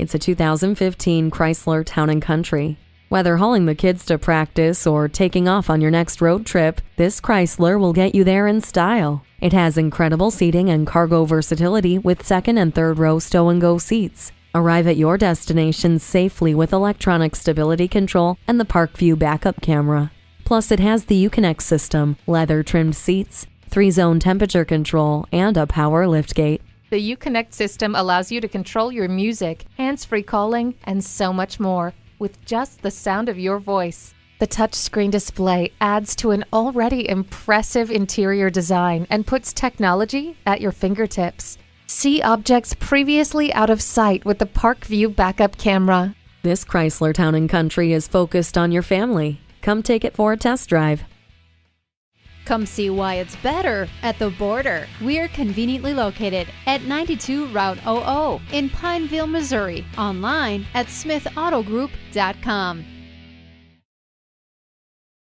It's a 2015 Chrysler Town & Country. Whether hauling the kids to practice or taking off on your next road trip, this Chrysler will get you there in style. It has incredible seating and cargo versatility with second and third row stow-and-go seats. Arrive at your destination safely with electronic stability control and the ParkView backup camera. Plus, it has the Uconnect system, leather-trimmed seats, 3-zone temperature control, and a power liftgate. The Uconnect system allows you to control your music, hands-free calling, and so much more with just the sound of your voice. The touchscreen display adds to an already impressive interior design and puts technology at your fingertips. See objects previously out of sight with the ParkView backup camera. This Chrysler Town & Country is focused on your family. Come take it for a test drive. Come see why it's better at The Border. We're conveniently located at 92 Route 00 in Pineville, Missouri. Online at smithautogroup.com.